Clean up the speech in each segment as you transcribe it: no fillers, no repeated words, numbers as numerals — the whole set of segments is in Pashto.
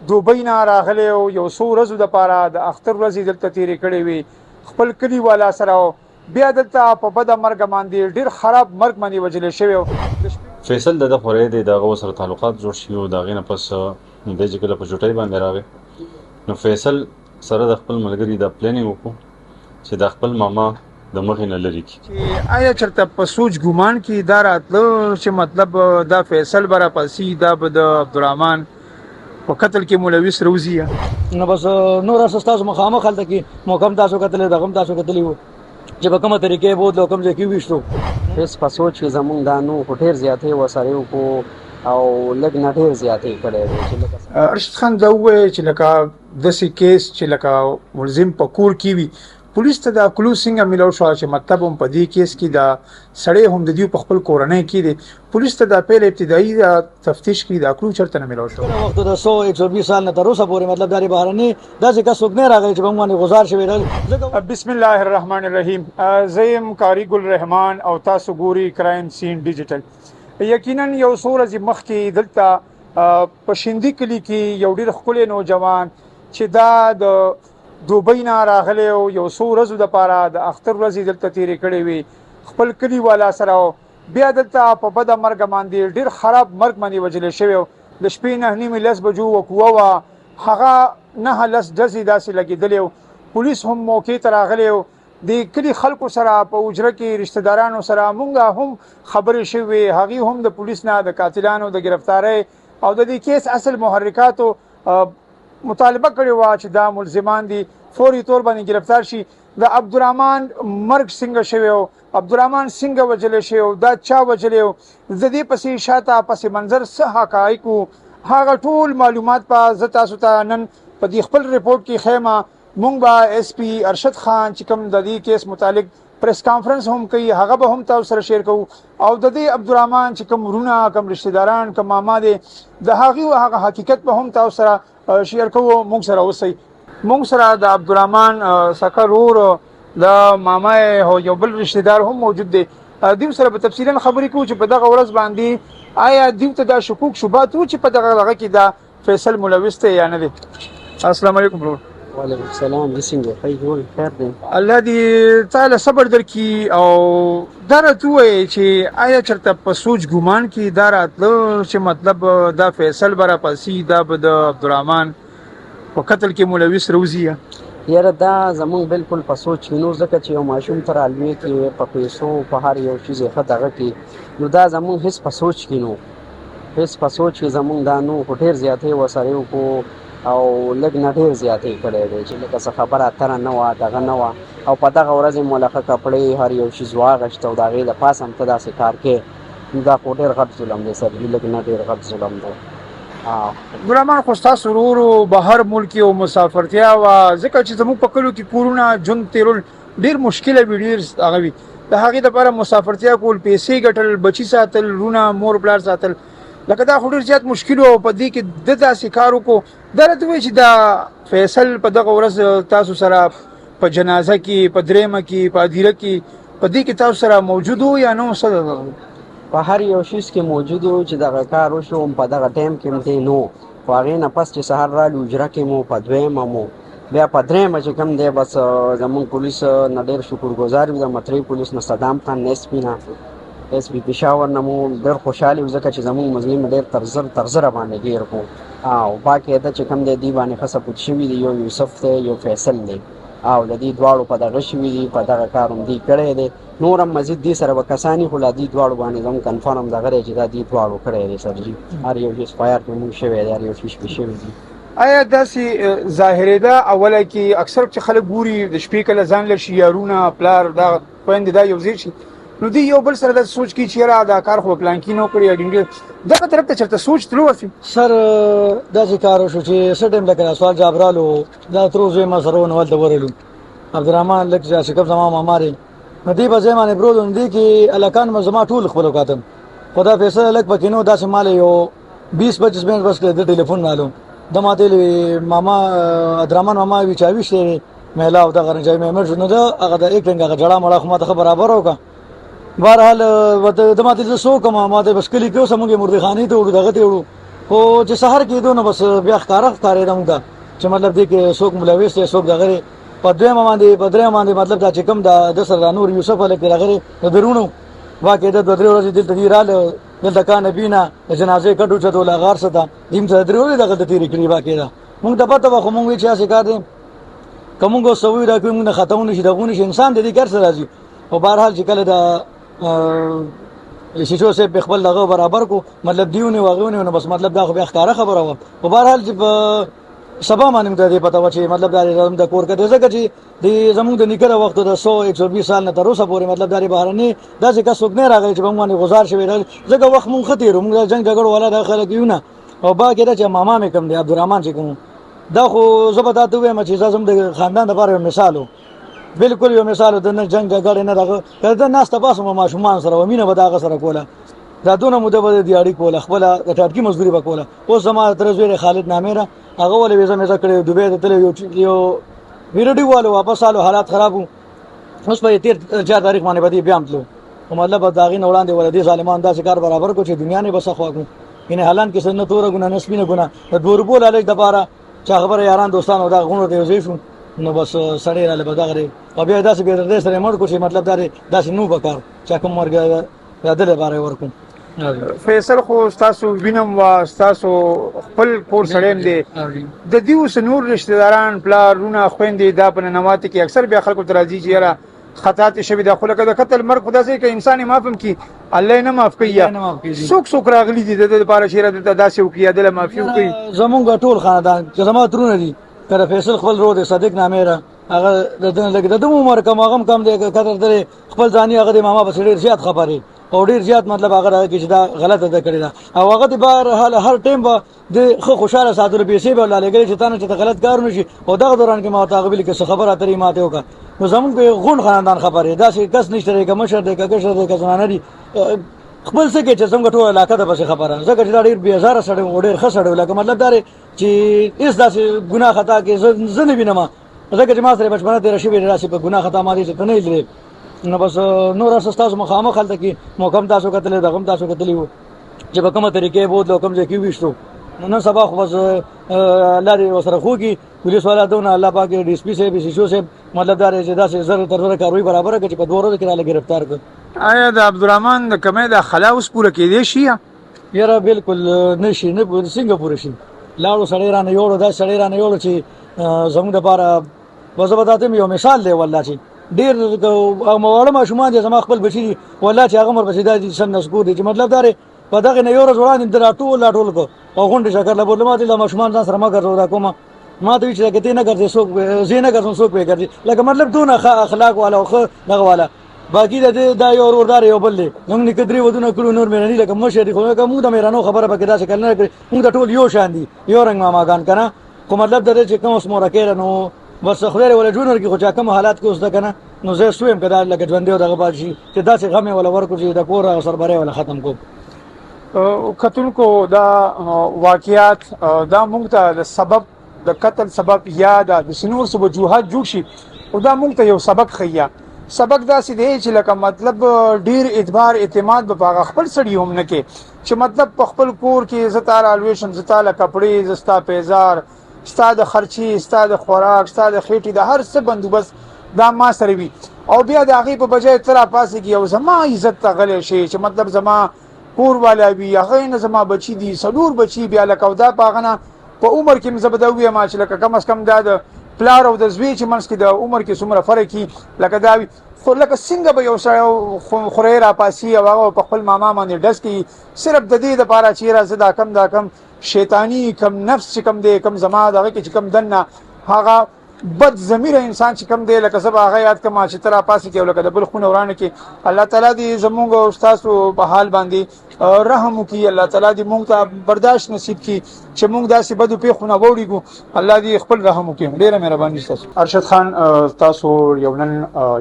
دوبۍ نه راغلی او یو څو ورځو دپاره د اختر ورځې دلته تېرې کړې وي خپل کلیوالا سره بیا دلته په بده مرګه باندې ډېر خراب مرګ باندې وژلی شوی فیصل د خورې دی دغه سره تعلقات جوړ شي او د هغې نه پس دی چې کله په چوټۍ باندې راغی نو فیصل سره د خپل ملګري دا پلانینګ وکړو چې د خپل ماما د مخې نه لرې کړي. آیا چېرته په سوچ ګمان کې دا راتلو چې مطلب دا فیصل به راپسې دا به د عبدالرحمن په قتل کې ملوث روزي نو بس نور تاسو مخامخ هلته کې موقم تاسو کتلې دغه تاسو کتلې وو چې په کومه طریقې بود لو کوم ځای کې ویشتو هیڅ په سوچ کې زمونږ دا نو ډېر زیاتې وسره وکړو او لږ نه ډېر زیاتې کړی دی چې لکه ارشد خان دا ووایي چې لکه داسې کیس چې لکه ملزم په کور کې وي پولیس ته دا کلو څنګه میلاو شو چې مطلب هم په دې کیس کې دا سړی هم د دوی په خپل کورنۍ کې دی پولیس ته دا پیل ابتدایي تفتیش کې دا کلو چېرته نه میلاو شو وخت د 120 سال نه تر اوسه پورې مطلب دا بهرني داسې کس څوک نه راغلی چې په موږ باندې غزار شوی دی. بسم الله الرحمن الرحیم. زیم کاری ګل رحمان او تاسو ګوري کرایم سین ډیجیټل. یقینا یو څو ورځې مخکې دلته په شیندي کلي کې یو ډېر ښکلی نوجوان چې دا د دوبۍ نه راغلی او یو څو ورځو دپاره د اختر ورځې دلته تېرې کړې وي خپل کلیوالا سره بیا دلته په بده مرګه باندې ډېر خراب مرګ باندې وژلی شوی د شپې 9:30 10 بجو وقوه وه هغه 9-10 ډزې داسې لګېدلې پولیس هم موقع ته راغلی و د کلي خلکو سره په اجره کې رشته دارانو سره مونږ هم خبرې شوې هغې هم د پولیس نه د قاتلانو د گرفتارۍ او د دې کیس اصل محرکاتو مطالبه کړې وه چې دا ملزمان دي فوري طور باندې گرفتار شي د عبدالرحمن مرګ څنګه شوی و عبدالرحمن څنګه وژلی شوی و دا چا وژلی و د دې پسې شاته پس منظر څه حقایق و هغه ټول معلومات به زه تاسو ته نن په دې خپل رپورټ کې ښیم مونږ به ایس پی ارشد خان چې کوم د دې کیس متعلق پریس کانفرنس هم کوي هغه به هم تاسو سره شیر کوو او د دې عبدالرحمن چې کوم ورونه کوم رشته داران کوم ماما دی د هغه حقیقت به هم تاسو سره شیر کوو مونږ سره اوسئ مونږ سره د عبدالرحمن سکه رور د ماما او یو بل رشته دار هم موجود دی دیو سره په تفصیلا خبرې کوو چې په دغه ورځ باندې آیا دیو ته دا شکوک شبهات و چې په دغه کې دا فیصل ملوث دی یا نه دی. السلام علیکم برو. وعلیکم السلام. د څنګه خیر دی الله دې تعالی صبر درکړي او دا راته ووایي چې آیا چېرته په سوچ ګمان کې دا راتلو چې مطلب دا فیصل به راپسې دا به د عبدالرحمن په قتل کې ملوث روزي یاره دا زمونږ بالکل په سوچ کې نو ځکه چې یو ماشوم ته رالوی کې په پیسو په هر یو چیز یې ښه دغه کې نو دا زمونږ هېڅ په سوچ کې نو هېڅ په سوچ کې زمونږ دا نو خو ډېر زیاتې ورسره وکړو او لږ نه ډېر زیاتې کړی دی چې لکه څه خبره اتره نه وه دغه نه وه او په دغه ورځ یې ملخه کپړې هر یو شیز واغېسته او د هغې د پاسه هم ته داسې کار کې دا خو ډېر غټ ظلم دی سر لږ نه ډېر غټ ظلم دی. عبدالرحمن خو ستاسو ورو بهر ملک او مسافرتیا وه ځکه چې زموږ په کلو کې کورونه ژوند تېرول ډېر مشکله وي ډېر هغه وي د هغې دپاره مسافرتیا کول پیسې ګټل بچي ساتل رونه مور پلار ساتل لکه دا خو ډېر زیات مشکل و په دې کې د داسې کار وکړو دا راته وایي چې دا فیصل په دغه ورځ تاسو سره په جنازه کې په درېیمه کې په ادیره کې په دې کې تاسو سره موجود و یا نه څه په هر یو شیز کې موجود و چې دغه کار وشو په دغه ټایم کې هم دی نو خو هغې نه پس چې سهار رالو اجره کې مو په دویمه مو بیا په درېیمه چې کوم دی بس زمونږ پولیس نه ډېر شکرګزار یو د مطرۍ پولیس نه صدام خان ایس پي نه ایس پي پېښور نه مو ډېر خوشحال یو ځکه چې زمونږ مظلم ډېر تر زره باندې ګیر کړو او باقاعده چې کوم دی دوی باندې ښه ثبوت شوي دي یو یوسف دی یو فیصل دی او د دې دواړو په دغه شوي دي په دغه کار هم دوی کړی دی نور هم مزید دې سره به کسانې خو لا دې دواړو باندې زموږ کنفرم دغه دی چې دا دې دواړو کړی دی سرجي هر یو شي سپایر کې مونږ شوی دی هر یو شي شوي دي. آیا داسې ظاهرېده اوله کې اکثر چې خلک ګوري د شپې کله ځان له شي یارونه پلار دا خویندې دا یو ځای شي نو دوی یو بل سره د سوچ کې چې یاره دا کار خو پلان کې نه کړی ډینګ دغه طرف ته چېرته سوچ تلو وسي سر داسې کار وشو چې څه ټایم لکه سوال جواب رالو دا تر اوسه ما سره ونه ولته ورلو عبدالرحمن لک چې کوم زما ماما دی نو دې په ځای باندې برود دی کې الکان مې زما ټول خپلو کاتم خدا فیصله لک پکې نو داسې مال یو 20-25 منټ بس د ټلیفون رالو د ماته ماما عبدالرحمن ماما وی چاوي شته مېلا او د غرنجای مې مرجو نو دا هغه د یک ټنګه جړه مړه خو ماته برابر وکړه بهرحال د ماته زه سو کوم ماته بس کلی کې سمږه مرده خاني ته ورو دغه ته ورو خو چې سحر کېدو نو بس بیا ښکارېده موږ ته چې مطلب دې کې څوک ملوث دی څوک دغه په درېیمه باندې مطلب دا چې کوم د سره د نور یوسف هلک دی دغه د درونو واقع د 2-3 ورځې دلته دی راله دلته کانه بینه د جنازې کټ اوچتو له غار څخه دیم ته 3 ورځې دغه تېرې کړي واقع ده موږ ته پته وه خو موږ وایي چې هسې کار دی که موږ اوس سوي راکوي موږ نه ختمونه شي دغونه شي انسان د دې کار سره راځي خو بهرحال چې کله د شیشو صاحب په خپل دغه برابر کو مطلب دیونه واغونه نو بس مطلب دا خو بیا ښکاره خبره وه خو بهرحال چې په سبا باندې موږ ته دې پته وه چې مطلب دا د کور کده ځکه چې د زموږ د نیکه د وختو د 100-120 سال نه تر اوسه پورې مطلب دا بهرني داسې کس څوک نه راغلی چې په موږ باندې غزار شوی راغلی ځکه وخت موږ ښه تېرو موږ د جنګ جګړو والا دا خلک یو نه او باقي دا چې ماما مې کوم دی عبدالرحمن چې کوم دا خو زه به تا ته ووایم چې دا زموږ د خاندان دپاره یو مثال و بالکل یو مثال د نه جنګ جګړې نه دغه که د ناسته پاسه مو ماشومان سره و مینه به د هغه سره کوله دا دونه موده به د اړیکو کوله خپله د ټاټکي مزدوري به کوله اوس زما تره زوی خالد نامېره هغه ولې ویزه میزه کړې دوبۍ ته تللی یو ویرډي والو واپس آلو حالات خراب وو اوس به یې 4 تاریخ باندې به دې بیا هم تلو خو مطلب به د هغې نه وړاندې ولې دې ظالمان داسې کار برابر کړو چې دنیا نه به څه خوا کړو یعنې حالان کې څه نه توره ګناه نه سپینه ګناه د 2 روپو لالچ دپاره چا خبره یاران دوستانو دغه غونډو ته یوځای شو نو بس سړی راله به دغه او بیا داسې بېدردۍ سره یې مړ کړو چې مطلب دا داسې نو به کار چا کوم مرګ د ده لپاره یې ورکړو فیصل خو ستاسو وینم وا ستاسو خپل کور سړی دی د دې اوس نور رشتہ داران پلارونه خويندې دا په ننواتې کې اکثر بیا خلکو ته راځي چې یاره خطا ته شوي دا خو لکه د قتل مرګ خو داسې که انسان یې معاف هم کړي الله یې نه معاف کوي یا څوک راغلي دي د ده دپاره چې یاره دلته داسې وکړي یا دله معافي وکړي زمونږ ټول خاندان که زما ترونه دي که د فیصل خپل ورور دی صدیق نامېره هغه د ده عمر کم هغه هم کم دی قدر دی خپل ځاني هغه د ماما پسې ډېر زیات خبرې او ډېر زیات مطلب هغه راغی چې دا غلطه ده کړې ده او هغه د بهرحال هر ټایم به د ښه خوشحاله ساتلو پیسې به ورله لګېدلې چې تا نه چې ته غلط کار ونه شي او دغه دوران کې ما ورته هغه ویلي که څه خبره اترې ماته وکړه نو زمونږ په غونډ خاندان خبرې داسې کس نشته دی که مشر دی که کشر دی که زنانه دي خپل څه کې چې زموږ ټوله علاقه ده پسې خبره ځکه چې دا ډېر بېزاره سړی و ډېر ښه سړی و لکه مطلب دا دی چې هېڅ داسې ګناه خطا کې زه نه وینم ځکه چې ما سره بچپنه تېره شوې ده داسې په ګناه خطا ما دې چې ته نه لیدلې نو بس نور هسه ستاسو مخامخ هلته کې محکم تاسو کتلی دغه هم تاسو کتلي وو چې په کومه طریقې بوتلو کوم ځای کې وویشتو نن سبا خو بس الله دې ورسره خوږي پولیس والا دونه الله پاک ډي اس پي صاحب سي صاحب مطلب دا دی چې داسې زر تر زره کاروي برابره کړي چې په 2 ورځو کې راله ګرفتار کړ آیا د عبدالرحمن د کمۍ د خلا اوس پوره کېدی شي یاره بالکل نه شي نه څنګه پوره شي لاړو سړی رانه یوړو داسې سړی رانه یوړو چې زموږ دپاره بس زه به تا ته یو مثال دی والله چې ډېر واړه ماشومان دي زما خپل بچي دي والله چې هغه عمر پسې دا دي سن نسکور دي چې مطلب دا دی په دغې نه یو ورځ وړاندې د راټول کړو او غونډې شکر له بوتله ما ته دا ماشومان ځان سره مه ګرځو دا کومه ما ته وایي چې لکه ته نه ګرځې څوک زه نه ګرځم څوک به ګرځي لکه مطلب دونه ښه اخلاق والا او ښه دغه والا باقي دا یو ورور یو بل دی زموږ نیکه 3 ودونه کړو نور مېرني لکه مشر دي خو لکه موږ د مېرانو خبره پکې داسې کله نه کړې موږ د ټول یو شان دي یو رنګ ماماګان که نه خو مطلب دا دی چې کوم اوس مورکېره نو بس خدای ولا جون ورکی خو چا کوم حالات کې اوس ده کنه نو زه سویم کدا لکه ژوندې او دغه باد شي چې داسې غمې ولا ورکو چې د کور او سربره ولا ختم کو کتونکو دا واقعیات دا موږ ته د سبب د قتل سبب یا د سنور سبب وجوهات جوړ شي او دا موږ ته یو سبق خیا سبق داسې دی چې لکه مطلب ډیر اعتبار اعتماد به هغه خپل سړی هم نه کې چې مطلب په خپل کور کې زتا الویشن زتا له کپړې زستا پیزار ستا د خرچي ستا د خوراک ستا د خېټې د هر څه بندوبست دا ما سره وي او بیا د هغې په بجای تر پاسې کې یو زما عزت ته غلی شي چې مطلب زما کور والا وي هغې نه زما بچي دي 4 بچي بیا لکه دا په هغه نه په عمر کې مې زه به دا ووایم چې لکه کم از کم دا د پلار او د زوی چې منځ کې د عمر کې څومره فرق وي لکه دا وي خو لکه څنګه به یو سړی خورۍ راپاسي او هغه په خپل ماما باندې ډز کوي صرف د دې دپاره چې یاره زه دا کم شیطانی کم نفس چې کم دی کم زما دغه کې چې کم دننه هغه بد ضمیره انسان چې کم دی لکه زه به هغه یاد کړم چې ته راپاسې کې او لکه د بل خونه ورانه کې الله تعالی دې زمونږ او ستاسو په حال باندې رحم وکړي الله تعالی دې مونږ ته برداشت نصیب کړي چې مونږ داسې بدو پیښو نه واوړېږو الله دې خپل رحم وکړي ډېره مهرباني ستاسو ارشد خان تاسو یو نن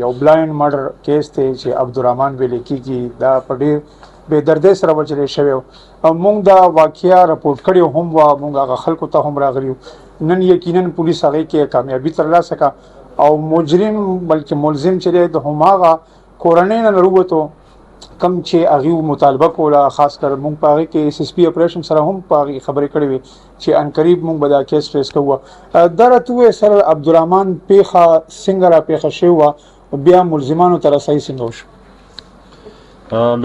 یو بلایند مرډر کیس دی چې عبدالرحمن ویلې کېږي دا په ډېر بې دردۍ سره وچلې شوی او مونږ دا واقعیا رپورټ کړی هم وه مونږ هغه خلکو ته هم راغلي نن یقینا پولیس هغې کې کامیابي ترلاسه کړه او مجرم بلکې ملزم چې دی د هماغه کورنۍ نه راووتو کم چې هغه مطالبه کوله خاص کر مونږ په هغه کې اس اس پی اپریشن سره هم په هغه خبرې کړې وي چې ان قریب مونږ به دا کیس ټریس کوو درته سر عبدالرحمن پیخه څنګه را پیخه شو بیا ملزمانو تر رسایي څنګه وشو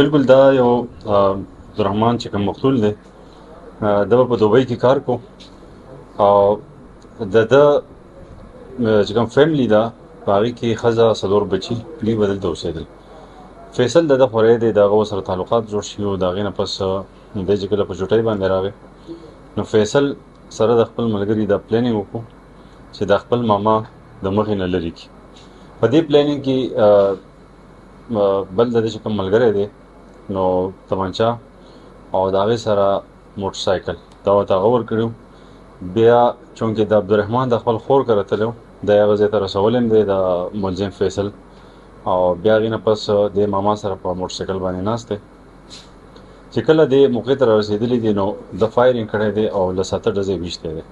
بالکل دا یو عبدالرحمن چې کوم مقتول دی دا په دوبۍ کې کار کو او د چې کوم فیملی دا په هغې کې ښځه څلور بچي دوی به دلته اوسېدل فیصل د خورې دی د هغه سره تعلقات جوړ شوي او د هغې نه پس دی چې کله په چوټۍ باندې راغی نو فیصل سره د خپل ملګري دا پلانینګ وکړو چې د خپل ماما د مخې نه لرې کړي په دې پلانینګ کې بل د چې کوم ملګری دی نو تمانچه او د هغې سره موټرسایکل دا ورته هغه ورکړي بیا چونکې د عبدالرحمن د خپل خور کره تللی د هغه ځای ته رسولی هم دی د ملزم فیصل او بیا هغې نه پس د ماما سره په موټرسایکل باندې ناست دی چې کله دې موقع ته رارسېدلی دی نو د فایرینګ کړی دی او له 7 ډزې ویشتی دی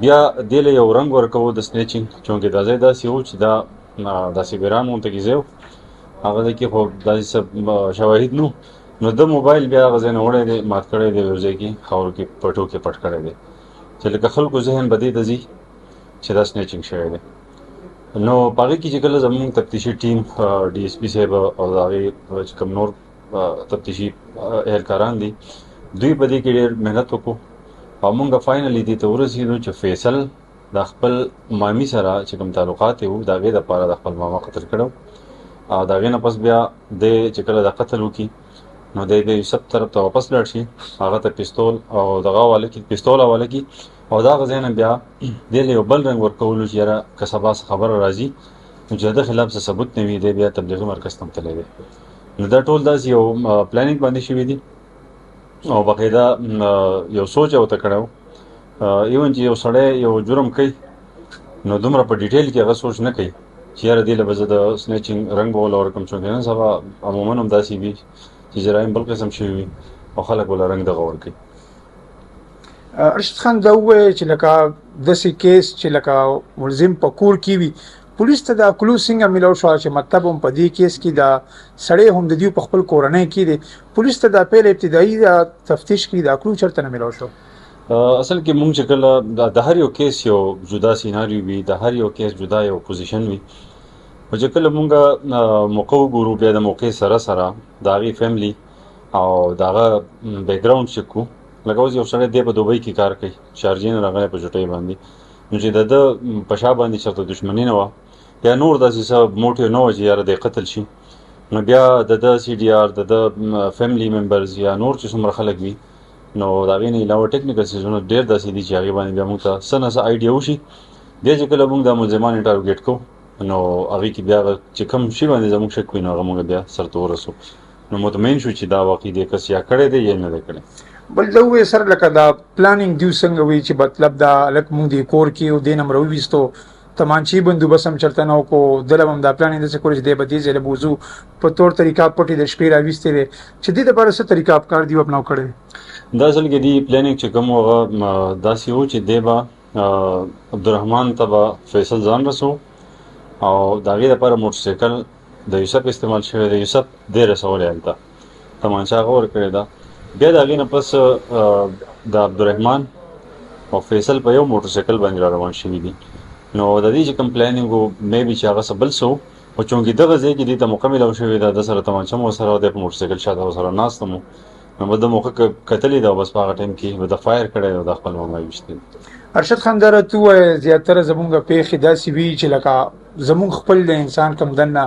بیا دې له یو رنګ ورکوو د سنیچینګ چونکې دا ځای داسې و چې دا داسې بیران غونته کې ځای و هغه ځای کې خو داسې شواهد نو د موبایل بیا هغه ځای نه وړی دی مات کړی دی یو ځای کې خاورو کې پټو کې پټ کړی دی چې لکه خلکو ذهن به دې ته ځي چې دا سنیچینګ شوی دی نو په هغې کې چې کله زموږ تفتیشي ټیم ډي اس پي صاحب او د هغې چې کوم نور تفتیشي اهلکاران دي دوی په دې کې ډېر محنت وکړو او موږ فاینلي دې ته ورسېدو چې فیصل د خپل مامي سره چې کوم تعلقات یې وو د هغې دپاره د خپل ماما قتل کړی او د هغې نه پس بیا دی چې کله دا قتل وکړي نو دی د یوسف طرف ته واپس لاړ شي هغه ته پستول او دغه حواله کړي پستول حواله کړي او د هغه ځای نه بیا دې له یو بل رنګ ورکولو چې یاره که سبا څه خبره راځي نو چې د ده خلاف څه ثبوت نه وي دی بیا تبلیغي مرکز ته هم تللی دی نو دا ټول داسې یو پلانینګ باندې شوي دي او باقاعده یو سوچ یې ورته کړی و ایون چې یو سړی یو جرم کوي نو دومره په ډیټیل کې هغه سوچ نه کوي چې یاره دې له به زه د سنیچینګ رنګ به وله ورکړم چونکې نن سبا عموما هم داسې وي چې جرایم بل قسم شوي وي او خلک وله رنګ دغه ورکوي ارشد خان دا وویل چې لکه داسې کیس چې لکه ملزم په کور کې وي پولیس ته دا کلو څنګه میلاو شو چې مطلب هم په دې کیس کې دا سړی هم د دوی په خپل کورنۍ کې دی پولیس ته دا پیل ابتدایي دا تفتیش کې دا کلو چېرته نه میلاو شو اصل کې مونږ چې کله د هر یو کیس یو جدا سیناریو وي د هر یو کیس جدا یو پوزیشن وي او چې کله مونږ موقع وګورو بیا د موقع سره سره د هغې فیملی او د هغه بیکګراونډ چیک کړو لکه اوس یو سړی دی په دوبۍ کې کار کوي شارجې نه راغلی په چوټۍ باندې نو چې د ده په شا باندې چېرته دښمني نه وه یا نور داسې څه موټیو نه وه چې یاره دی قتل شي نو بیا د ده سی ډي آر د ده فیملی ممبرز یا نور چې څومره خلک وي نو د هغې نه علاوه ټیکنیکل سیزونه ډېر داسې دي چې هغې باندې بیا موږ ته څه نه څه آیډیا وشي بیا چې کله موږ دا ملزمان ټارګېټ کوو نو هغې کې بیا چې کوم شي باندې زموږ شک وي نو هغه موږ بیا سرته ورسو نو مطمئن شو چې دا واقعي دی کس یا کړی دی یا نه دی کړی بل دا وویل سر لکه دا پلانینګ دیو څنګه وي چې مطلب دا هلک مونږ دې کور کې او دې نه م راوویستو تمانچې بندوبست هم چېرته نه وکړو دله به هم دا پلانینګ داسې کړو چې دی به دې ځای له بوځو په طور طریقه پټې د شپې راویستې دی چې دې دپاره څه طریقه افکار دي اپناو کړی دی دا اصل کې دی پلانینګ چې کوم هغه داسې و چې دی به عبدالرحمن ته به فیصل ځان رسو او د هغې دپاره موټرسایکل د یوسف استعمال شوی دی یوسف دی رسولی هلته تمانچه هغه ورکړې ده بیا د هغې نه پس د عبدالرحمن او فیصل په یو موټرسایکل باندې را روان شوي دي نو د دې چې کوم پلانینګ و میبي چې هغه څه بل څه و خو چونکې دغه ځای کې دې ته موقع میلاو شوې ده د سره تمانچه مو ورسره و دی په موټرسایکل شاته ورسره ناست هم نو به د موقع کتلې ده او بس په هغه ټایم کې به د فایر کړی او د خپل ماما یې ویشتې ارشد خان دا راته ووایه زیاتره زمونږ پیښې داسې وي چې لکه زمونږ خپل د انسان کم دننه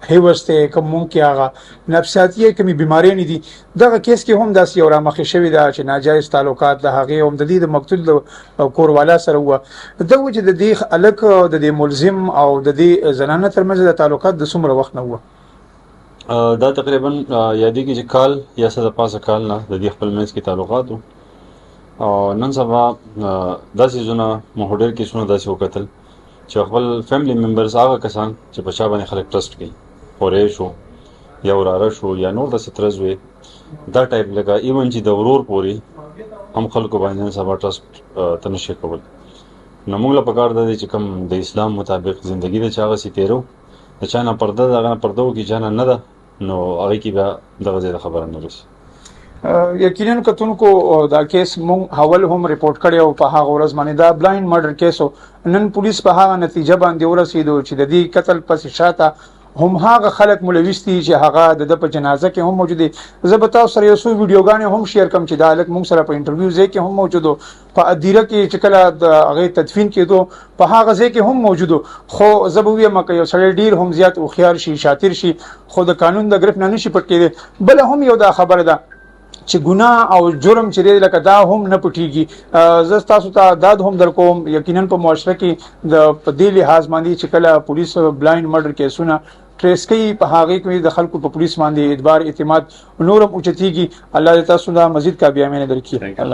حوض دی کم مونږ کې هغه نفسیاتي کمې بیماریانې دي دغه کیس کې هم داسې یو رامخې شوې ده چې ناجایز تعلقات د هغې هم د دې د مقتول د کوروالا سره وه دا و چې د دې هلک د دې ملزم او د دې زنانه ترمنځ د تعلقات د څومره وخت نه وه دا تقریبا یادېږي چې کال یا څه د پاسه کال نه د دې خپل منځ کې تعلقات و او نن سبا داسې ځونه مو ډېر کیسونه داسې وکتل چې خپل فیملی ممبرز هغه کسان چې په چا باندې خلک ټرسټ کوي خورې شو یا وراره شو یا نور داسې ترز وي دا ټایپ لکه ایون چې د ورور پورې هم خلکو باندې نن سبا ټرسټ ته نشي کول نو موږ له پکار ده چې کوم د اسلام مطابق زندگی د چا هغسې تېرو د چا نه پرده د هغه نه پرده وکړي چا نه ده نو هغه کې به دغه ځای خبره نه رسي. یقینا کتونکو دا کیس مونږ حوال هم ریپورت کړی او په هغه ورځ باندې دا بلایند مرډر کیس او نن پولیس په هغه نتیجه باندې ورسېدو چې د دې قتل پس شاته هم هغه خلک ملوث دي چې هغه د په جنازه کې هم موجود دي. زه به تاسو سره یو څو ویډیوګانې هم شیر کوم چې دا هلک مونږ سره په انټرویو ځای کې هم موجود و په ادیره کې چې کله د هغې تدفین کېدو په هغه ځای کې هم موجود و. خو زه به ووایم که یو سړی ډېر هم زیات هوښیار شي شاطر شي خو د قانون د ګرفت نه نشي پټ کېدی. بله هم یو دا خبره ده چې ګناه او جرم چې دی لکه دا هم نه پټیږي. زه تاسو ته داد هم در کوم یقینا په معاشره کې د په دې لحاظ باندې چې کله پولیس بلایند مرډر کیسونه ټریس کوي په هغې کې د خلکو په پولیس باندې اعتبار اعتماد نورم اوچتیږي. الله دې تاسو ته مزید کامیابی درکړي.